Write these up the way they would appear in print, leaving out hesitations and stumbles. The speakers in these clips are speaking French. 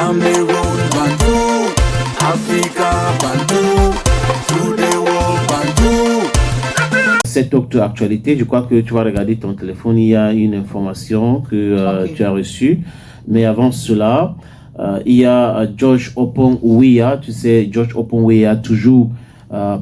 Cameroon, Bantou, Africa, Bantou, through the world, Bantou. Cette autre actualité, je crois que tu vas regarder ton téléphone, il y a une information que tu as reçue. Mais avant cela, il y a George Oppong-Weah. Tu sais, George Oppong-Weah a toujours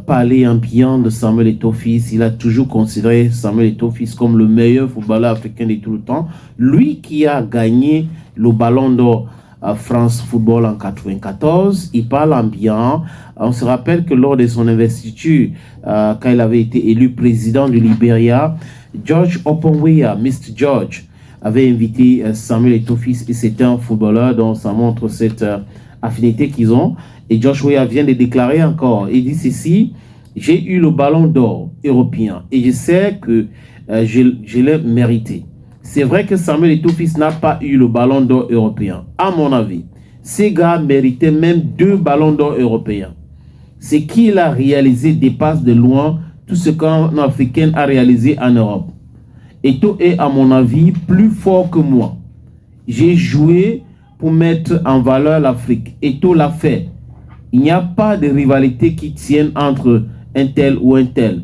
parlé en bien de Samuel Eto'o-Fils. Il a toujours considéré Samuel Eto'o-Fils comme le meilleur footballeur africain de tout le temps. Lui qui a gagné le ballon d'or à France Football en 94, il parle en bien. On se rappelle que lors de son investiture, quand il avait été élu président du Libéria, George Oppong-Weah, Mr. George, avait invité Samuel Eto'o-Fils et c'était un footballeur, donc ça montre cette affinité qu'ils ont. Et George Weah vient de déclarer encore, il dit ceci: j'ai eu le ballon d'or européen et je sais que je l'ai mérité. C'est vrai que Samuel Eto'o-Fils n'a pas eu le ballon d'or européen. À mon avis, ces gars méritaient même 2 ballons d'or européens. Ce qu'il a réalisé dépasse de loin tout ce qu'un Africain a réalisé en Europe. Eto'o est, à mon avis, plus fort que moi. J'ai joué pour mettre en valeur l'Afrique. Eto'o l'a fait. Il n'y a pas de rivalité qui tienne entre un tel ou un tel.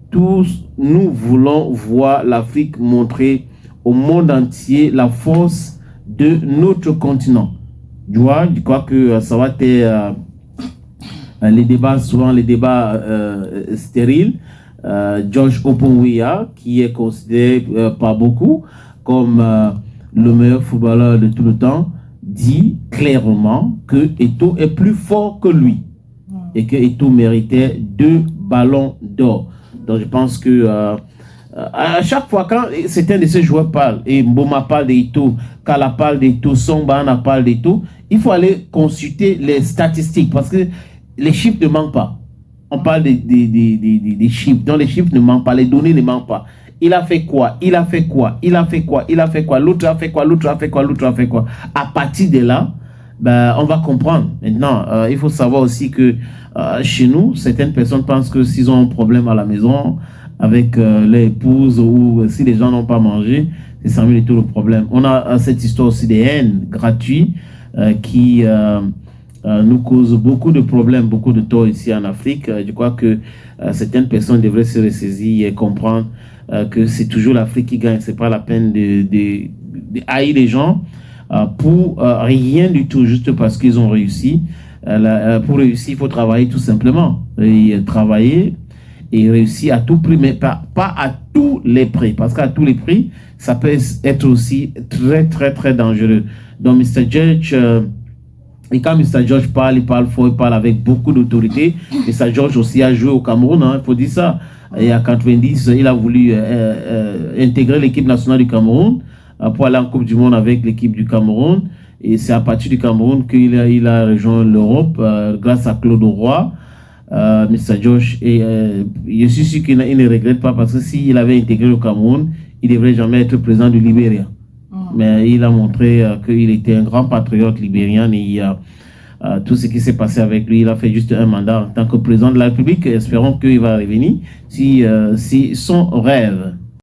Tous, nous voulons voir l'Afrique montrer au monde entier la force de notre continent. Tu vois, je crois que ça va être les débats, souvent les débats stériles. George Oppong-Weah, qui est considéré par beaucoup comme le meilleur footballeur de tout le temps, dit clairement que Eto'o est plus fort que lui et que Eto'o méritait 2 ballons d'or. Donc je pense que à chaque fois quand certains de ces joueurs parlent, et Mboma parle d'Eto'o, Kala parle d'Eto'o, Songbana parle d'Eto'o, il faut aller consulter les statistiques parce que les chiffres ne manquent pas. On parle des chiffres, donc les chiffres ne manquent pas, les données ne manquent pas. Il a fait quoi? Il a fait quoi? Il a fait quoi? Il a fait quoi? L'autre a fait quoi? L'autre a fait quoi? L'autre a fait quoi? À partir de là, ben, on va comprendre. Maintenant, il faut savoir aussi que chez nous, certaines personnes pensent que s'ils ont un problème à la maison avec l'épouse ou si les gens n'ont pas mangé, c'est Samuel Eto'o le problème. On a cette histoire aussi des haines gratuites qui nous cause beaucoup de problèmes, beaucoup de tort ici en Afrique. Je crois que certaines personnes devraient se ressaisir et comprendre que c'est toujours l'Afrique qui gagne. C'est pas la peine de haïr les gens pour rien du tout, juste parce qu'ils ont réussi. Pour réussir, il faut travailler tout simplement. Et travailler et réussir à tout prix, mais pas à tous les prix. Parce qu'à tous les prix, ça peut être aussi très, très, très dangereux. Donc, Mr. George... et quand Mr. George parle, il parle fort, il parle avec beaucoup d'autorité. Mr. George aussi a joué au Cameroun, il faut dire ça. Et en 90, il a voulu intégrer l'équipe nationale du Cameroun pour aller en Coupe du Monde avec l'équipe du Cameroun. Et c'est à partir du Cameroun qu'il a rejoint l'Europe grâce à Claude Roy, Mr. George. Et je suis sûr qu'il ne regrette pas parce que s'il avait intégré le Cameroun, il ne devrait jamais être président du Libéria. Mais il a montré qu'il était un grand patriote libérien et tout ce qui s'est passé avec lui, il a fait juste un mandat en tant que président de la République. Espérons qu'il va revenir si son rêve